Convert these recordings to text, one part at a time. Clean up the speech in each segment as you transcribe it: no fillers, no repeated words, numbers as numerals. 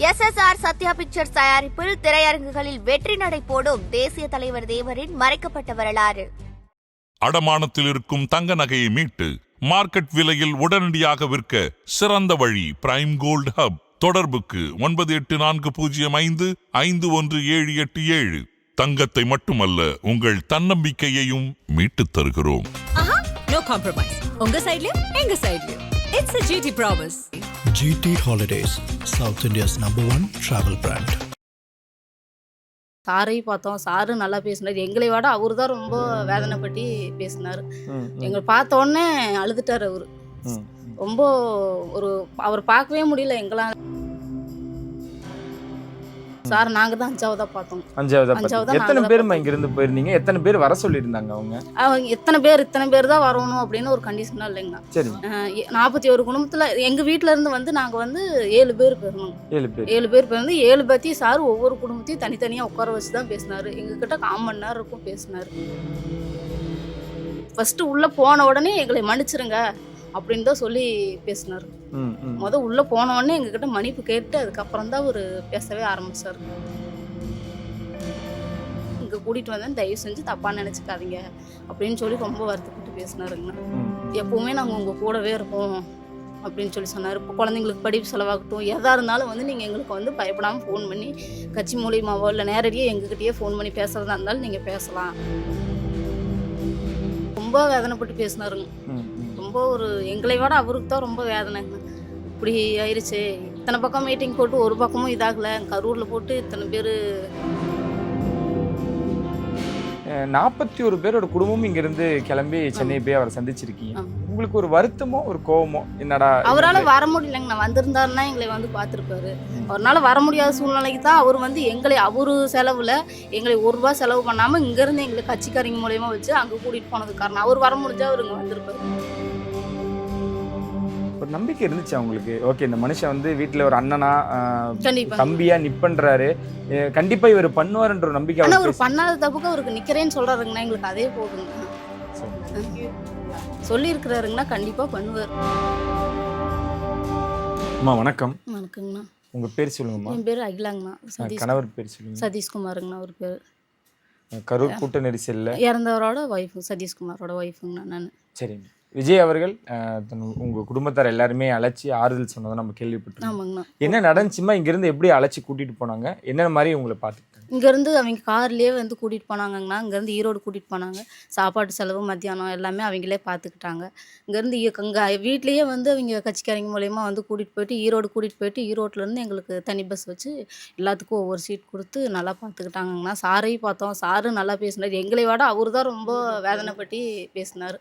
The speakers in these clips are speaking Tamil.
SSR சத்யா பிக்சர்ஸ் தயாரிப்பில் திரையரங்குகளில் வெற்றி நடை போடும் தேசிய தலைவர் தேவரின் மறைக்கப்பட்ட வரலாறு. அடமானத்தில் இருக்கும் தங்க நகையை மீட்டு மார்க்கெட் விலையில் உடனடியாக விற்க சிறந்த வழி பிரைம் கோல்ட் ஹப். தொடர்புக்கு 9840551787. தங்கத்தை மட்டுமல்ல, உங்கள் தன்னம்பிக்கையையும் மீட்டுத் தருகிறோம். No compromise. உங்க சைடுலயும் எங்க சைடுலயும். It's a GT promise. GT Holidays, South India's #1 travel brand. சாரை பார்த்தோம். சாரு நல்லா பேசினார். எங்களை விட அவரு தான் ரொம்ப வேதனைப்பட்டு பேசினார். எங்களை பார்த்த உடனே அழுதுட்டார் அவரு. ரொம்ப அவர் பார்க்கவே முடியல எங்களால். சார் நாங்க தான் அஞ்சாவதா பார்த்தோம். எத்தனை பேர் இங்க இருந்து போயிருந்தீங்க? எத்தனை பேர் வர சொல்லியிருந்தாங்க? அவங்க இத்தனை பேர் தான் வரணும் அப்படின்னு ஒரு கண்டிஷனா இல்லைங்கண்ணா. சரி. 41 குடும்பத்துல எங்க வீட்டுல இருந்து நாங்க 7 பேர் போயிருந்தோம். 7 பேர் போயிருந்து 7 பத்தி சார் ஒவ்வொரு குடும்பத்தையும் தனித்தனியா உட்கார வச்சுதான் பேசினாரு. எங்க கிட்ட 1/4 மணி நேரம் இருக்கும் பேசினாரு. ஃபர்ஸ்ட் உள்ள போன உடனே எங்களை மன்னிச்சிருங்க அப்படின்னு தான் சொல்லி பேசினாரு. உள்ள போன உடனே எங்ககிட்ட மன்னிப்பு கேட்டு அதுக்கப்புறம் தான் அவரு பேசவே ஆரம்பிச்சாரு. இங்க கூட்டிட்டு வந்தேன், தயவு செஞ்சு தப்பா நினைச்சுக்காதீங்க அப்படின்னு சொல்லி ரொம்ப வருத்தப்பட்டு பேசினாருங்கண்ணா. எப்பவுமே நாங்க உங்க கூடவே இருப்போம் அப்படின்னு சொல்லி சொன்னாரு. இப்போ குழந்தைங்களுக்கு படிப்பு செலவாகட்டும், எதா இருந்தாலும் நீங்க எங்களுக்கு பயப்படாம ஃபோன் பண்ணி கட்சி மூலியமாவோ இல்லை நேரடியாக எங்ககிட்டயே ஃபோன் பண்ணி பேசுறதா இருந்தாலும் நீங்க பேசலாம். ரொம்ப வேதனைப்பட்டு பேசினாருங்க. ரொம்ப எங்களை விட அவருக்கு தான் ரொம்ப வேதனைங்க. இப்படி ஆயிடுச்சு, இத்தனை பக்கம் மீட்டிங் போட்டு ஒரு பக்கமும் இதாகல, கரூர்ல போட்டு இத்தனை பேர் 41 பேரோட குடும்பமும் இங்க இருந்து கிளம்பி சென்னை போய் அவரை சந்திச்சிருக்கீங்க. உங்களுக்கு ஒரு வருத்தமோ ஒரு கோவமோ? என்னடா அவரால் வர முடியலைங்க. நான் வந்திருந்தாருன்னா எங்களை பார்த்துருப்பாரு. அவரால் வர முடியாத சூழ்நிலைக்கு தான் அவர் எங்களை அவரு செலவுல எங்களை ₹1 செலவு பண்ணாம இங்க இருந்து எங்களை கட்சிக்காரங்க மூலியமா வச்சு அங்க கூட்டிட்டு போனது காரணம். அவர் வர முடிஞ்சா அவர் இங்க வந்திருப்பாரு. ஒரு நம்பிக்கை இருந்துச்சு அவங்களுக்கு. ஓகே, இந்த மனுஷன் வீட்டுல ஒரு அண்ணனா தம்பியா நிப்பன்றாரு, கண்டிப்பா இவர் பண்ணுவாருன்ற ஒரு நம்பிக்கை. ஆனா அவர் பண்ணாத தப்புக்கு அவருக்கு நிக்கிறேன்னு சொல்றாருங்கண்ணா. எங்களுக்கு அதே போதுங்க. சொல்லி இருக்கிறாருங்கண்ணா, கண்டிப்பா பண்ணுவார். அம்மா வணக்கம். வணக்கங்கண்ணா. உங்க பேர் சொல்லுங்கம்மா. என் பேர் அகிலாங்கண்ணா. கணவர் பேர் சொல்லுங்க. சதீஷ்குமாருங்கண்ணா ஒரு பேர். கரூர் கூட்ட நெரிசல்ல இறந்தவரோட ஒய்ஃபு, சதீஷ்குமாரோட ஒய்ஃபுங்கண்ணா நான். சரிங்க. விஜய் அவர்கள் உங்க குடும்பத்தார் எல்லாருமே அழைச்சி ஆறுதல் சொன்னதை நம்ம கேள்விப்பட்டோம். ஆமாங்கண்ணா. என்ன நடந்துச்சுமா? இங்க இருந்து எப்படி அழைச்சி கூட்டிட்டு போனாங்க? என்ன மாதிரி உங்களை பார்த்துக்கிட்டாங்க? இங்கேருந்து அவங்க கார்லேயே கூட்டிகிட்டு போனாங்கங்கண்ணா. இங்கேருந்து ஈரோடு கூட்டிகிட்டு போனாங்க. சாப்பாட்டு செலவு மத்தியானம் எல்லாமே அவங்களே பார்த்துக்கிட்டாங்க. இங்கேருந்து இங்கே வீட்லேயே அவங்க கட்சிக்காரங்க மூலயமா கூட்டிகிட்டு போயிட்டு ஈரோடு கூட்டிகிட்டு போயிட்டு ஈரோட்லேருந்து எங்களுக்கு தனி பஸ் வச்சு எல்லாத்துக்கும் ஒவ்வொரு சீட் கொடுத்து நல்லா பார்த்துக்கிட்டாங்கண்ணா. சாரையும் பார்த்தோம். சாரு நல்லா பேசினார். எங்களை விட அவரு தான் ரொம்ப வேதனைப்பட்டு பேசினார்.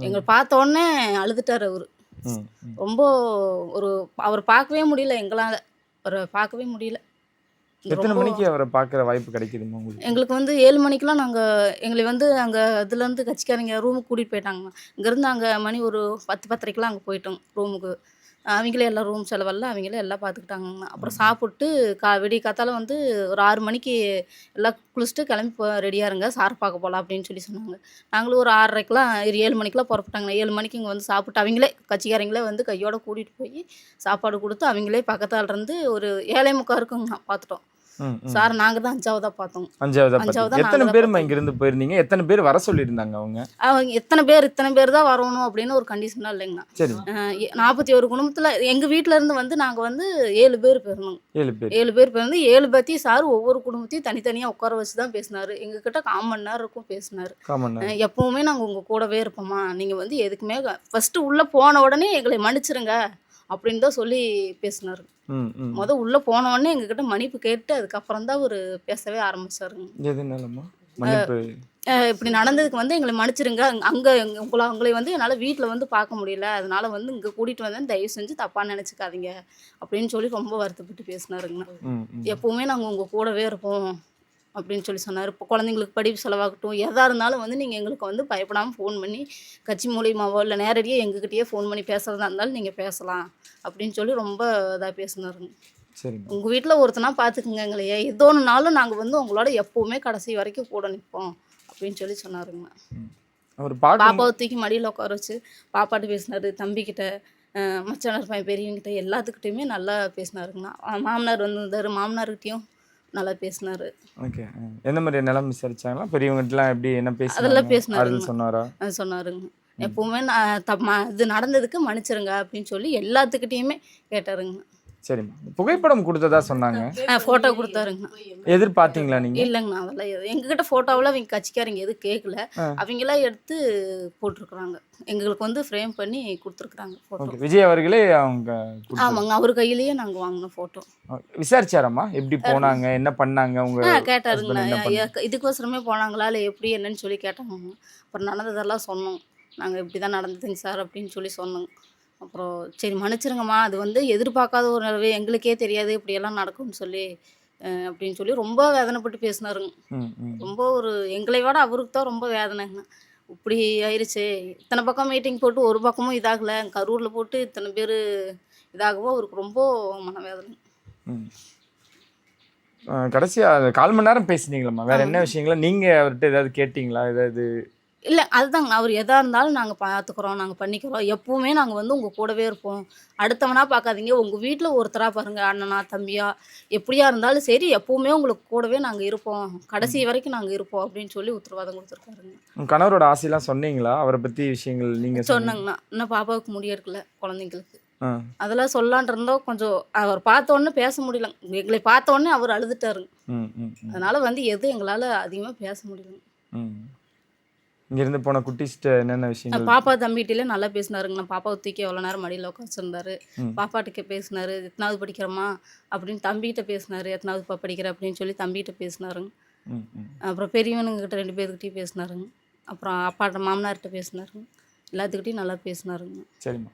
எங்களை பார்த்த உடனே அழுதுட்டார் அவரு. ரொம்ப அவர் பார்க்கவே முடியல எங்களால். அவரை பார்க்கவே முடியல. எத்தனை மணிக்கு அவரை பார்க்குற வாய்ப்பு கிடைக்குதுமா உங்களுக்கு? எங்களுக்கு 7 மணிக்கெலாம் நாங்கள் எங்களை அங்கே இதுலேருந்து கட்சிக்காரங்க ரூமுக்கு கூட்டிகிட்டு போயிட்டாங்க. இங்கேருந்து அங்கே மணி ஒரு 10-10:30 அங்கே போயிட்டோம் ரூமுக்கு. அவங்களே எல்லாம் ரூம் செலவெல்லாம் அவங்களே எல்லாம் பார்த்துக்கிட்டாங்கண்ணா. அப்புறம் சாப்பிட்டு விடிய காத்தால ஒரு 6 மணிக்கு எல்லாம் குளிச்சுட்டு கிளம்பி ரெடியாக இருங்க, சார் பார்க்க போகலாம் அப்படின்னு சொல்லி சொன்னாங்க. நாங்களும் ஒரு 6:30 7 மணிக்கெலாம் புறப்பட்டாங்கண்ணா. 7 மணிக்கு இங்கே சாப்பிட்டு அவங்களே கட்சிக்காரங்களே கையோடு கூட்டிகிட்டு போய் சாப்பாடு கொடுத்து அவங்களே பக்கத்தால் இருந்து ஒரு 7:45 இருக்குங்கண்ணா பார்த்துட்டோம். சார் நாங்க தான் அஞ்சாவதா பார்த்தோம். எத்தனை பேர் இங்க இருந்து போயிருந்தீங்க? எத்தனை பேர் வர சொல்லியிருந்தாங்க? அவங்க இத்தனை பேர் தான் வரணும் அப்படின்னு ஒரு கண்டிஷனா இல்லைங்கண்ணா. 41 குடும்பத்துல எங்க வீட்டுல இருந்து நாங்க 7 பேர் போயிருந்தோம். 7 பேர் போயிருந்து 7 பத்தி சார் ஒவ்வொரு குடும்பத்தையும் தனித்தனியா உட்கார வச்சுதான் பேசினாரு. எங்க கிட்ட 1/4 மணி நேரம் இருக்கும் பேசினாரு. எப்பவுமே நாங்க உங்க கூடவே இருப்போமா, நீங்க எதுக்குமே ஃபர்ஸ்ட் உள்ள போன உடனே எங்களை மன்னிச்சிருங்க அப்படின்னு தான் சொல்லி பேசினாரு. உள்ள போன உடனே எங்ககிட்ட மன்னிப்பு கேட்டு அதுக்கப்புறம் தான் அவரு பேசவே ஆரம்பிச்சாருங்க. இப்படி நடந்ததுக்கு எங்களை மன்னிச்சிருங்க, அங்க உங்களை என்னால வீட்டுல பார்க்க முடியல, அதனால இங்க கூட்டிட்டு வந்தேன், தயவு செஞ்சு தப்பா நினைச்சுக்காதீங்க அப்படின்னு சொல்லி ரொம்ப வருத்தப்பட்டு பேசினாருங்கண்ணா. எப்பவுமே நாங்க உங்க கூடவே இருப்போம் அப்படின்னு சொல்லி சொன்னார். இப்போ குழந்தைங்களுக்கு படிப்பு செலவாகட்டும், எதா இருந்தாலும் நீங்கள் எங்களுக்கு பயப்படாமல் ஃபோன் பண்ணி கட்சி மூலியமாவோ இல்லை நேரடியாக எங்ககிட்டயே ஃபோன் பண்ணி பேசுகிறதா இருந்தாலும் நீங்கள் பேசலாம் அப்படின்னு சொல்லி ரொம்ப இதாக பேசினாருங்க. சரி. உங்கள் வீட்டில் ஒருத்தனா பார்த்துக்குங்க, எங்களையே எதோனாலும் நாங்கள் உங்களோட எப்போவுமே கடைசி வரைக்கும் கூட நிற்போம் அப்படின்னு சொல்லி சொன்னாருங்க. அவர் பாப்பாவை தூக்கி மடியில் உட்கார வச்சு பாப்பாட்டு பேசினாரு. தம்பிக்கிட்ட மச்சானார் பையன் பெரியவங்கிட்ட எல்லாத்துக்கிட்டையுமே நல்லா பேசினாருங்கண்ணா. மாமனார் வந்திருந்தார், மாமனார்கிட்டையும் நல்லா பேசினார். ஓகே. எந்த மாதிரி நிலம் விசாரிச்சாங்களா? பெரியவங்ககிட்டலாம் எப்படி என்ன அதெல்லாம் பேசினாங்க? பேசினாருங்க. ஆறுதல் சொன்னாரா? அது சொன்னாருங்க. எப்பவுமே நான் இது நடந்ததுக்கு மன்னிச்சிருங்க அப்படின்னு சொல்லி எல்லாத்துக்கிட்டேயுமே கேட்டாருங்க. சரிம்மா. புகைப்படம் கொடுத்ததா சொன்னாங்க. ஃபோட்டோ கொடுத்தாருங்கண்ணா. எதிர்பார்த்தீங்களா நீங்க? இல்லைங்கண்ணா, அதெல்லாம் எங்ககிட்ட ஃபோட்டோவெல்லாம் அவங்க கட்சிக்காரங்க எதுவும் கேட்கல. அவங்களாம் எடுத்து போட்டிருக்குறாங்க. எங்களுக்கு வந்து ஃப்ரேம் பண்ணி கொடுத்துருக்குறாங்க ஃபோட்டோ. ஓகே. விஜய் அவர்களே அவங்க ஆமாங்க, அவர் கையிலேயே நாங்கள் வாங்கின ஃபோட்டோ. விசாரிச்சாராம்மா எப்படி போனாங்க, என்ன பண்ணாங்க? உங்க கேட்டாருங்கண்ணா. இதுக்கோசரமே போனாங்களா இல்லை எப்படி என்னன்னு சொல்லி கேட்டாங்க. அப்புறம் நடந்ததெல்லாம் சொன்னோம். நாங்கள் இப்படி தான் நடந்ததுங்க சார் அப்படின்னு சொல்லி சொன்னோங்க. அப்புறம் சரி மன்னிச்சிருங்கம்மா, அது வந்து எதிர்பார்க்காத ஒரு நிலவு, எங்களுக்கே தெரியாது இப்படியெல்லாம் நடக்கும்னு சொல்லி அப்படின்னு சொல்லி ரொம்ப வேதனைப்பட்டு பேசினாருங்க. ரொம்ப ஒரு எங்களை விட அவருக்கு தான் ரொம்ப வேதனைங்க. இப்படி ஆயிடுச்சு, இத்தனை பக்கம் மீட்டிங் போட்டு ஒரு பக்கமும் இதாகலை, கரூரில் போட்டு இத்தனை பேர் இதாகவும் அவருக்கு ரொம்ப மனவேதனை. கடைசியா 1/4 மணி நேரம் பேசினீங்களாம்மா? வேற என்ன விஷயங்களா நீங்க அவர்கிட்ட ஏதாவது கேட்டீங்களா? ஏதாவது இல்லை, அதுதாங்க, அவர் எதாக இருந்தாலும் நாங்கள் பார்த்துக்குறோம், நாங்கள் பண்ணிக்கிறோம், எப்போவுமே நாங்கள் வந்து உங்கள் கூடவே இருப்போம், அடுத்தவனா பார்க்காதீங்க, உங்கள் வீட்டில் ஒருத்தராக பாருங்கள், அண்ணனா தம்பியா எப்படியா இருந்தாலும் சரி எப்போவுமே உங்களுக்கு கூடவே நாங்கள் இருப்போம், கடைசி வரைக்கும் நாங்கள் இருப்போம் அப்படின்னு சொல்லி உத்தரவாதம் கொடுத்துருக்காருங்க. உங்கள் கணவரோட ஆசையெல்லாம் சொன்னீங்களா? அவரை பற்றி விஷயங்கள் நீங்கள் சொன்னாங்கண்ணா. இன்னும் பாப்பாவுக்கு முடியறதுல குழந்தைங்களுக்கு அதெல்லாம் சொல்லான் இருந்தோம். கொஞ்சம் அவர் பார்த்த உடனே பேச முடியல, எங்களை பார்த்த உடனே அவர் அழுதுட்டாருங்க. அதனால வந்து எதுவும் எங்களால் அதிகமாக பேச முடியல. இங்கேருந்து போன குட்டிஸ்ட்டு என்னென்ன விஷயங்கள்? பாப்பா தம்பிகிட்டே நல்லா பேசினாருங்க. நான் பாப்பாவை தூக்கி எவ்வளோ நேரம் மடியில் உட்காந்துருந்தாரு. பாப்பாட்டுக்கு பேசினாரு, எத்தனாவது படிக்கிறோமா அப்படின்னு தம்பிகிட்ட பேசினாரு, எத்தனாவது படிக்கிற அப்படின்னு சொல்லி தம்பிகிட்ட பேசினாருங்க. அப்புறம் பெரியவனுங்கிட்ட 2 பேர்கிட்டையும் பேசினாருங்க. அப்புறம் அப்பாட்ட மாமனார்கிட்ட பேசினாருங்க. எல்லாத்துக்கிட்டையும் நல்லா பேசினாருங்க. சரிம்மா.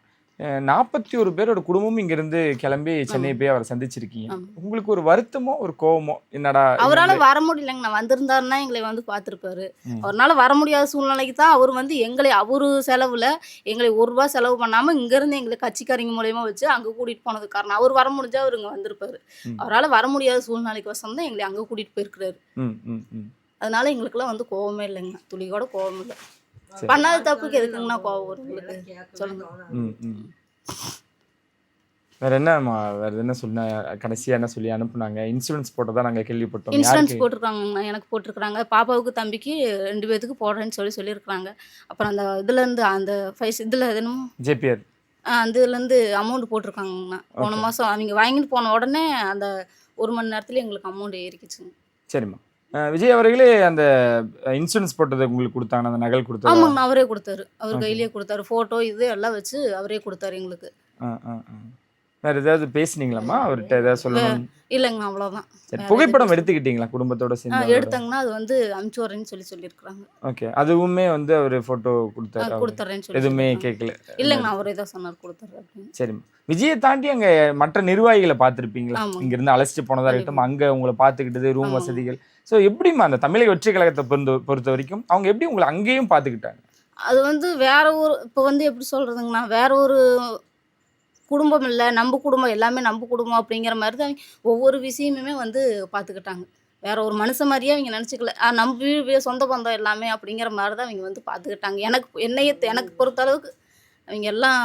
41 பேரோட குடும்பமும் இங்கிருந்து கிளம்பி சென்னை போய் அவரை சந்திச்சிருக்கீங்க. உங்களுக்கு ஒரு வருத்தமோ ஒரு கோவமோ? என்னடா அவரால் வர முடியலங்க. நான் வந்திருந்தாருன்னா எங்களை வந்து பார்த்துருப்பாரு. அவரால் வர முடியாத சூழ்நிலைக்கு தான் அவர் வந்து எங்களை அவரு செலவில் எங்களை ₹1 செலவு பண்ணாமல் இங்கேருந்து எங்களை கட்சிக்காரங்க மூலயமா வச்சு அங்கே கூட்டிகிட்டு போனது காரணம். அவர் வர முடிஞ்சா அவர் இங்கே வந்திருப்பாரு. அவரால் வர முடியாத சூழ்நிலைக்கு வசம் தான் எங்களை அங்கே கூட்டிகிட்டு போயிருக்கிறாரு. அதனால எங்களுக்குலாம் வந்து கோவமே இல்லைங்க, துளி கூட கோவம் இல்லை. பண்ணாத தப்புக்கு எதுக்குங்கண்ணா கோவம் வரும் உங்களுக்கு சொல்லுங்க. வேற என்னம்மா, வேற என்ன சொன்ன? கடைசியா என்ன சொல்லி அனுப்புனாங்க? இன்சூரன்ஸ் போட்டதா நாங்க கேள்விப்பட்டோம். இன்சூரன்ஸ் போட்டிருக்காங்கண்ணா, எனக்கு போட்டிருக்கிறாங்க, பாப்பாவுக்கு தம்பிக்கு 2 பேத்துக்கு போடுறேன்னு சொல்லியிருக்கிறாங்க. அப்புறம் அந்த இதுலேருந்து அந்த இதில் எதுனும் ஜேபிஆர் அந்த இதுலேருந்து அமௌண்ட் போட்டிருக்காங்கண்ணா. போன மாதம் அவங்க வாங்கிட்டு போன உடனே அந்த 1 மணி நேரத்துல எங்களுக்கு அமௌண்ட் ஏறிக்குச்சுங்க. சரிம்மா. விஜய் அவர்களே அந்த இன்சூரன்ஸ் போட்டது உங்களுக்கு கொடுத்தாங்க, அந்த நகல் கொடுத்தாரு? ஆமாங்கண்ணா, அவரே கொடுத்தாரு. அவர் கையிலேயே கொடுத்தாரு. ஃபோட்டோ இது எல்லாம் வச்சு அவரே கொடுத்தாரு எங்களுக்கு. வேற ஏதாவது பேசுனீங்களாம்மா அவர்கிட்ட? ஏதாவது சொல்லணும்? இல்லைங்கண்ணா, அவ்வளோதான். சரி. புகைப்படம் எடுத்துக்கிட்டீங்களா குடும்பத்தோட சேர்ந்து? எடுத்தாங்கன்னா அது வந்து அனுப்பிச்சு வரேன்னு சொல்லியிருக்காங்க. ஓகே. அதுவுமே வந்து அவர் ஃபோட்டோ கொடுத்துறேன்னு சொல்லி எதுவுமே கேட்கல? இல்லைங்கண்ணா, அவரே தான் சொன்னார் கொடுத்துட்றேன் அப்படின்னு. சரிம்மா. விஜயை தாண்டி அங்கே மற்ற நிர்வாகிகளை பார்த்துருப்பீங்களா? இங்கிருந்து அழைச்சிட்டு போனதா இருக்கட்டும், அங்கே உங்களை பார்த்துக்கிட்டது, ரூம் வசதிகள். ஸோ எப்படிம்மா அந்த தமிழக வெற்றி கழகத்தை பொறுத்த வரைக்கும் அவங்க எப்படி உங்களை அங்கேயும் பார்த்துக்கிட்டாங்க? அது வந்து வேற ஒரு இப்போ வந்து எப்படி சொல்கிறதுங்கண்ணா, வேற ஒரு குடும்பம் இல்லை, நம்ம குடும்பம் எல்லாமே நம்ம குடும்பம் அப்படிங்கிற மாதிரி தான் ஒவ்வொரு விஷயமுமே வந்து பார்த்துக்கிட்டாங்க. வேற ஒரு மனுஷன் மாதிரியே அவங்க நினச்சிக்கல. நம்ம சொந்த பந்தம் எல்லாமே அப்படிங்கிற மாதிரி தான் அவங்க வந்து பார்த்துக்கிட்டாங்க. எனக்கு பொறுத்தளவுக்கு அவங்க எல்லாம்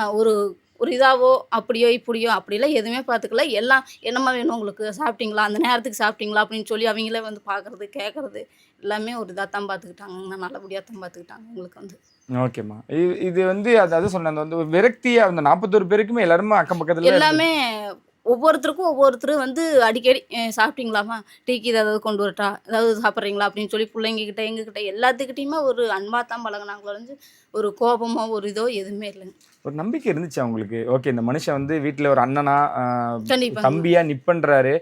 ஒரு இதாவோ அப்படியோ இப்படியோ அப்படிலாம் எதுவுமே பார்த்துக்கல. எல்லாம் என்னம்மா வேணும் உங்களுக்கு, சாப்பிட்டீங்களா, அந்த நேரத்துக்கு சாப்பிட்டீங்களா அப்படின்னு சொல்லி அவங்களே வந்து பார்க்குறது கேட்குறது எல்லாமே ஒரு இதாக தான் பார்த்துக்கிட்டாங்கண்ணா. நல்லபடியாக தான் பார்த்துக்கிட்டாங்க எங்களுக்கு வந்து. ஓகேம்மா. இது வந்து அதாவது சொன்ன அந்த வந்து ஒரு விரக்தியாக அந்த 41 பேருக்குமே எல்லாருமே அக்கம் பக்கத்தில் எல்லாமே ஒவ்வொருத்தர் வந்து அடிக்கடி சாப்பிட்டீங்களாம்மா, டீக்கு ஏதாவது கொண்டு வரட்டா, ஏதாவது சாப்பிட்றீங்களா அப்படின்னு சொல்லி பிள்ளைங்கக்கிட்ட எங்ககிட்ட எல்லாத்துக்கிட்டையுமே ஒரு அன்பாக தான் பழகினாங்களோ வந்து ஒரு கோபமோ ஒரு இதோ எதுவுமே இல்லைங்க. ஒரு நம்பிக்கை இருந்துச்சு அவங்களுக்கு. ஓகே, இந்த மனுஷன் வந்து வீட்டில் ஒரு அண்ணனா கண்டிப்பா தம்பியா நிற்பன்றாரு,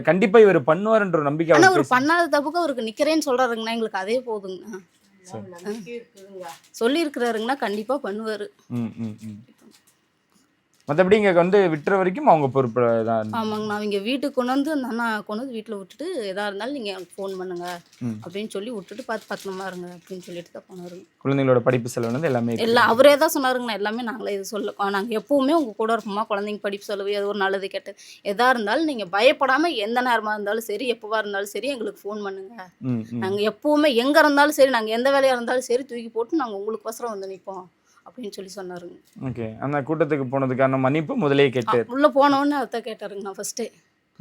கண்டிப்பா இவர் பண்ணுவாருன்ற ஒரு நம்பிக்கை. ஆனால் அவர் பண்ணாத தப்புக்கு அவருக்கு நிற்கிறேன்னு சொல்கிறாருங்கண்ணா, எங்களுக்கு அதே போதுங்கண்ணா. சொல்லியிருக்கிறாருங்கண்ணா, கண்டிப்பாக பண்ணுவார். மற்றபடி இங்கே வந்து விட்டுற வரைக்கும் அவங்க பொறுப்பு தான். ஆமாங்கண்ணா, அவங்க வீட்டுக்கு கொண்டு வந்து அந்த அண்ணா கொண்டு வந்து வீட்டில் விட்டுட்டு எதாக இருந்தாலும் நீங்கள் எனக்கு ஃபோன் பண்ணுங்க அப்படின்னு சொல்லி விட்டுட்டு பார்த்து பத்திரமா இருங்க அப்படின்னு சொல்லிட்டு தான் போனாருங்க. குழந்தைங்களோட படிப்பு செலவு வந்து எல்லாமே எல்லாம் அவரே தான் சொன்னாருங்கண்ணா. எல்லாமே நாங்களே இது சொல்ல, நாங்கள் எப்போவுமே உங்கள் கூட இருப்போமா, குழந்தைங்க படிப்பு செலவு அது ஒரு நல்லது கெட்டது எதாக இருந்தாலும் நீங்கள் பயப்படாமல் எந்த நேரமாக இருந்தாலும் சரி எப்போவா இருந்தாலும் சரி எங்களுக்கு ஃபோன் பண்ணுங்க. நாங்கள் எப்போவுமே எங்கே இருந்தாலும் சரி, நாங்கள் எந்த வேலையாக இருந்தாலும் சரி தூக்கி போட்டு நாங்கள் உங்களுக்கு வசரம் வந்து நிற்போம் அப்படின்னு சொல்லி சொன்னாருங்க. ஓகே. அந்த கூட்டத்துக்கு போனதுக்கான மன்னிப்பு முதலே கேட்டார். உள்ளே போனோடனே அதான் கேட்டாருங்க. நான் ஃபஸ்ட்டே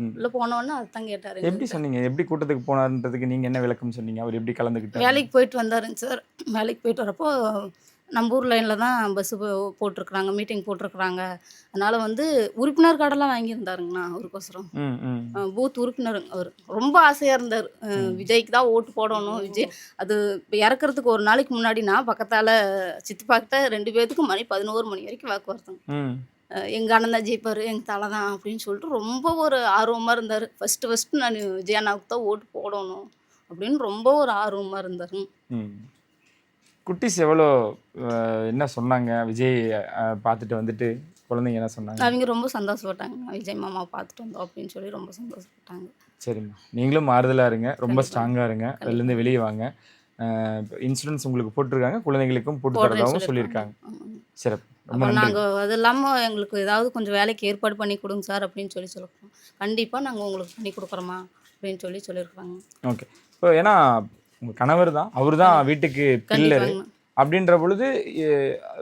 ம். உள்ளே போனோடனே அதுதான் கேட்டார். எப்படி சொன்னீங்க? எப்படி கூட்டத்துக்கு போனாருன்றதுக்கு நீங்க என்ன விளக்கம் சொன்னீங்க? அவர் எப்படி கலந்துக்கிட்டாரு? வேலைக்கு போயிட்டு வந்தாருங்க சார். வேலைக்கு போயிட்டு வரப்போ நம்ம ஊர் லைனில் தான் பஸ்ஸு போட்டிருக்குறாங்க, மீட்டிங் போட்டிருக்குறாங்க. அதனால் வந்து உறுப்பினர் கார்டெல்லாம் வாங்கியிருந்தாருங்கண்ணா அவருக்கோசரம். ம், ம். பூத் உறுப்பினருங்க அவர். ரொம்ப ஆசையாக இருந்தார். விஜய்க்கு தான் ஓட்டு போடணும். விஜய் அது இப்போ இறக்குறதுக்கு ஒரு நாளைக்கு முன்னாடினா பக்கத்தால் சித்தப்பாக்கிட்ட 2 பேர்த்துக்கும் மணி 11 மணி வரைக்கும் வாக்குவார்த்தம். ம். எங்கள் அண்ணன் தான் ஜெயிப்பார், எங்கள் தலை தான் அப்படின்னு சொல்லிட்டு ரொம்ப ஒரு ஆர்வமாக இருந்தார். ஃபஸ்ட்டு நான் விஜய் அண்ணாவுக்கு தான் ஓட்டு போடணும் அப்படின்னு ரொம்ப ஒரு ஆர்வமாக இருந்தாருங்க. ம். குட்டீஸ் எவ்வளோ என்ன சொன்னாங்க? விஜய் பார்த்துட்டு வந்துட்டு குழந்தைங்க என்ன சொன்னாங்க? அவங்க ரொம்ப சந்தோஷப்பட்டாங்க. விஜய் மாமாவை பார்த்துட்டு வந்தோம் அப்படின்னு சொல்லி ரொம்ப சந்தோஷப்பட்டாங்க. சரிம்மா, நீங்களும் ஆறுதலாக இருங்க, ரொம்ப ஸ்ட்ராங்காக இருங்க, அதுலேருந்து வெளியே வாங்க. இன்சூரன்ஸ் உங்களுக்கு போட்டிருக்காங்க, குழந்தைங்களுக்கும் போட்டு தரதாகவும் சொல்லியிருக்காங்க. சிறப்பு, ரொம்ப அப்புறம் நன்றி. நாங்கள் அது இல்லாமல் எங்களுக்கு ஏதாவது கொஞ்சம் வேலைக்கு ஏற்பாடு பண்ணி கொடுங்க சார் அப்படின்னு சொல்லி சொல்லியிருக்கோம். கண்டிப்பாக நாங்கள் உங்களுக்கு பண்ணி கொடுக்குறோமா அப்படின்னு சொல்லியிருக்காங்க. ஓகே. இப்போ ஏன்னா உங்கள் கணவர் தான், அவர் தான் வீட்டுக்கு பில்லரு கண்டிப்பாங்க. அப்படின்ற பொழுது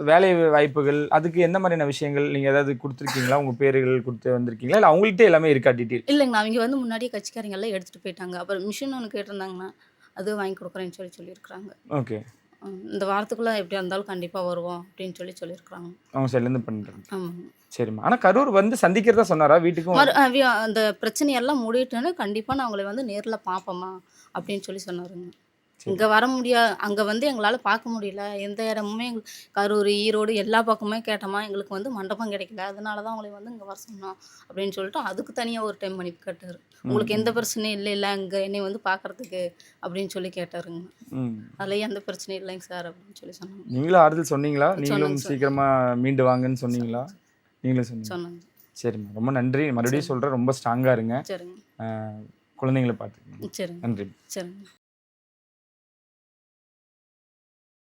வேலை வாய்ப்புகள் அதுக்கு எந்த மாதிரியான விஷயங்கள் நீங்கள் ஏதாவது கொடுத்துருக்கீங்களா? உங்கள் பேர்கள் கொடுத்து வந்திருக்கீங்களா, இல்லை அவங்கள்ட்ட எல்லாமே இருக்கா டீட்டெயில்? இல்லைங்கண்ணா, அவங்க வந்து முன்னாடியே கட்சிக்காரங்க எல்லாம் எடுத்துகிட்டு போயிட்டாங்க. அப்புறம் மிஷின் ஒன்று கேட்டிருந்தாங்கண்ணா, அது வாங்கி கொடுக்குறேன்னு சொல்லியிருக்கிறாங்க. ஓகே. இந்த வாரத்துக்குள்ளே எப்படியா இருந்தாலும் கண்டிப்பாக வருவோம் அப்படின்னு சொல்லியிருக்கிறாங்க. அவங்க சைட்லேருந்து பண்ணுறாங்க. ஆமாங்க. சரிம்மா. ஆனால் கரூர் வந்து சந்திக்கிறதா சொன்னாரா? வீட்டுக்கும் அந்த பிரச்சனையெல்லாம் மூடிட்டுன்னு கண்டிப்பாக நான் அவங்களை வந்து நேரில் பார்ப்போம்மா அப்படின்னு சொன்னாருங்க. இங்கே வர முடியாது, அங்கே வந்து எங்களால் பார்க்க முடியல. எந்த இடமுமே கரூர், ஈரோடு எல்லா பக்கமுமே கேட்டோமா, எங்களுக்கு வந்து மண்டபம் கிடைக்கல. அதனால தான் உங்களை வந்து இங்கே வர சொன்னோம் அப்படின்னு சொல்லிட்டு அதுக்கு தனியாக ஒரு டைம் மன்னிப்பு கேட்டார். உங்களுக்கு எந்த பிரச்சனையும் இல்லை இங்கே என்னை வந்து பார்க்குறதுக்கு அப்படின்னு கேட்டாருங்க. அதில் எந்த பிரச்சனையும் இல்லைங்க சார் அப்படின்னு சொன்னாங்க. நீங்களும் ஆறுதல் சொன்னீங்களா? நீங்களும் சீக்கிரமாக மீண்டு வாங்கன்னு சொன்னீங்களா? நீங்களும் சொன்னாங்க. சரிம்மா, ரொம்ப நன்றி. மறுபடியும் சொல்கிறேன், ரொம்ப ஸ்ட்ராங்காக இருங்க. சரிங்க. குழந்தைங்களை பார்த்துக்கங்க. சரிங்க. நன்றி. சரிங்க.